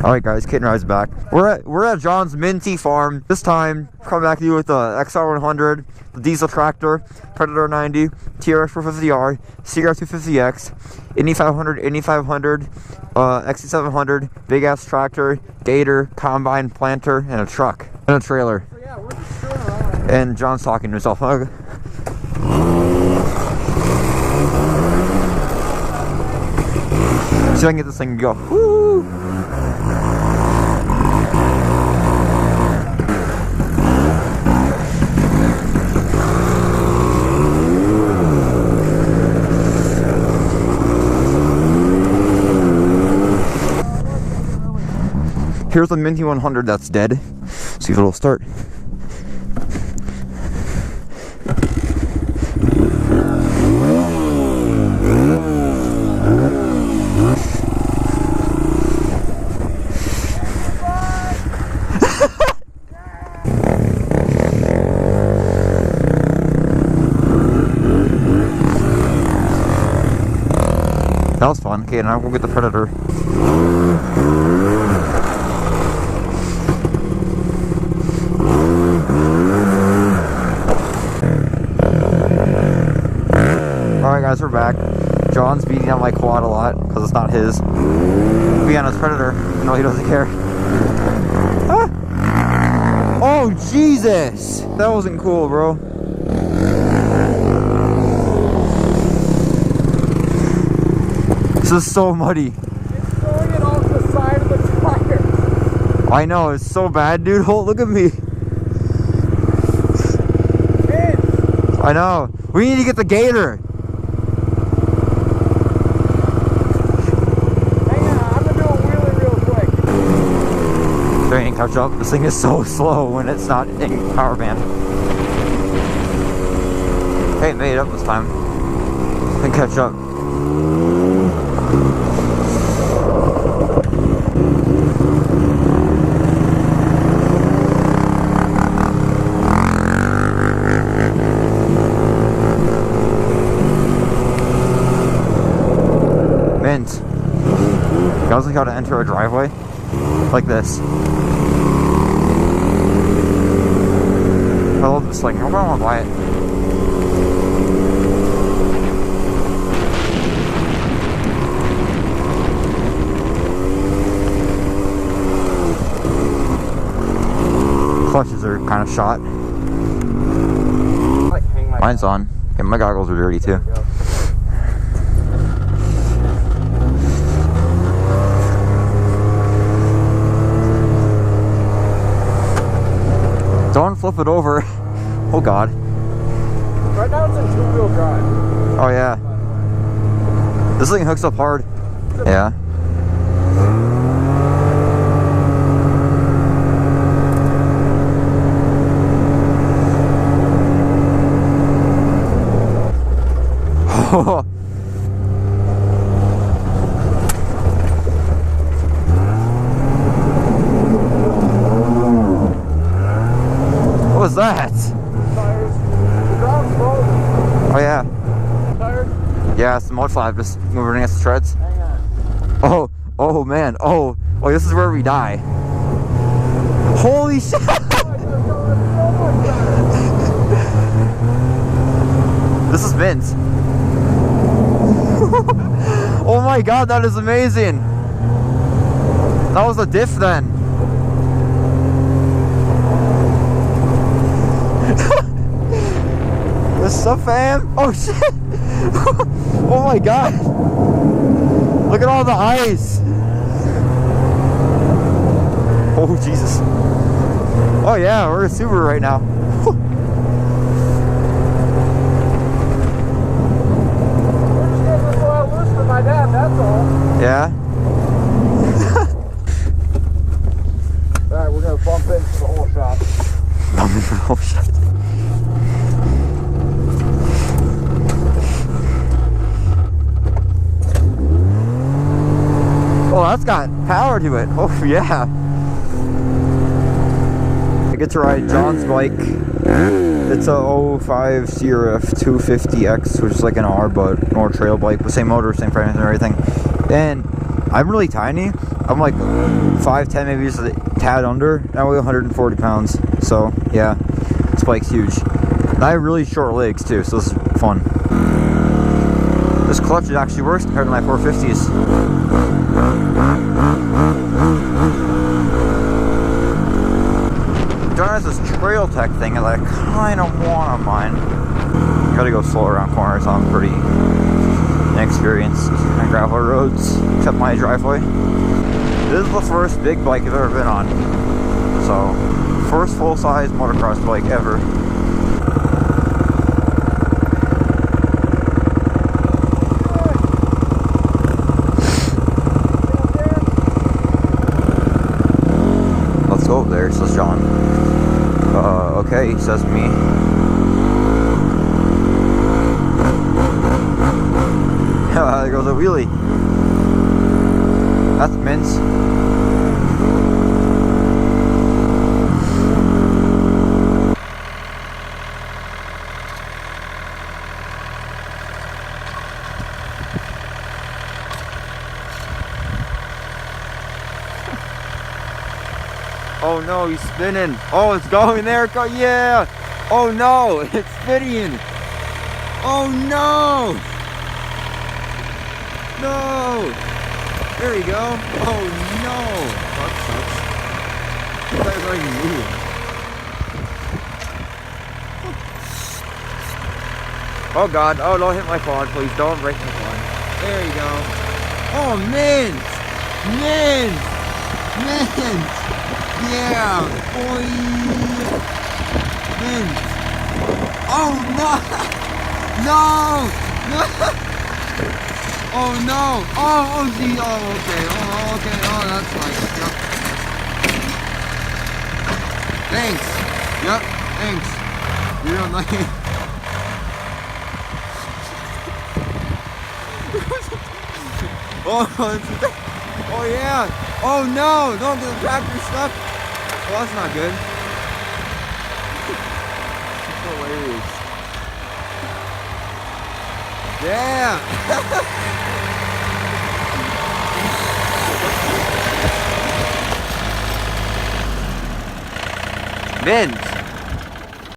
Alright guys, Kit and I's back. We're at John's Minty farm. This time, coming back to you with the XR100, the diesel tractor, Predator 90, TRX 450R, CR 250X, Indy 500, Indy 500, XC700, big ass tractor, gator, combine, planter, and a truck. And a trailer. So yeah, we're just screwing around. And John's talking to himself. Okay. See if I can get this thing to go. Woo! Here's the Minty 100 that's dead. See if it'll start. That was fun. Okay, now we'll get the Predator. Alright guys, we're back. John's beating on my quad a lot because it's not his. Be on his Predator. No, he doesn't care. Ah! Oh Jesus! That wasn't cool, bro. This is so muddy. It's throwing it off the side of the tire. I know, it's so bad, dude. Oh, look at me. I know. We need to get the gator. Hang on, I'm gonna do a wheelie real quick. There ain't catch up. This thing is so slow when it's not in power band. Hey, it made it up this time. Can catch up. Mint. You guys like how to enter a driveway? Like this. I love this thing. I want to buy it. Clutches are kind of shot. Mine's on. Okay, my goggles are dirty too. Don't flip it over. Oh god. Right now it's in two-wheel drive. Oh yeah. This thing hooks up hard. Yeah. What was that? Tires. The ground's frozen. Oh yeah. Tires. Yeah, it's the mud flap just moving against the treads. Hang on. Oh man. Oh, this is where we die. Holy shit! This is mint. Oh my god, that is amazing. That was a diff then. What's up, fam? Oh shit! Oh my god! Look at all the ice! Oh Jesus! Oh yeah, we're a Subaru right now. We're just getting this oil loose for my dad, that's all. Yeah? Alright, we're gonna bump into the whole shop. Oh shit. Oh, that's got power to it. Oh yeah. I get to ride John's bike. It's a 05 CRF 250X, which is like an R, but more trail bike, the same motor, same frame and everything. And I'm really tiny. I'm like 5'10", maybe just a tad under. I weigh 140 pounds. So yeah, this bike's huge. And I have really short legs too, so this is fun. This clutch actually works compared to my 450s. Jonh has this trail tech thing that I kind of want on mine. Gotta go slow around corners. I'm pretty inexperienced on gravel roads, except my driveway. This is the first big bike I've ever been on. So, first full-size motocross bike ever. Let's go over there, says Jonh. Okay, says me. There goes a wheelie. That's mince. Oh no, he's spinning. Oh, it's going there. Go, yeah. Oh no, it's spinning. Oh no. No. There you go. Oh no. That sucks. That not even moving. Oh god. Oh, don't hit my quad, please. Don't break my quad. There you go. Oh, mint. Mint. Mint. Yeah. Boy. Mint. Oh no. No. No. Oh no! Oh, gee, oh, okay, oh, okay, oh, that's nice, yep. Thanks, yep, thanks. You're real nice. Oh yeah! Oh no! Don't get the tractor stuck! Well, that's not good. Hilarious. Yeah! Mint.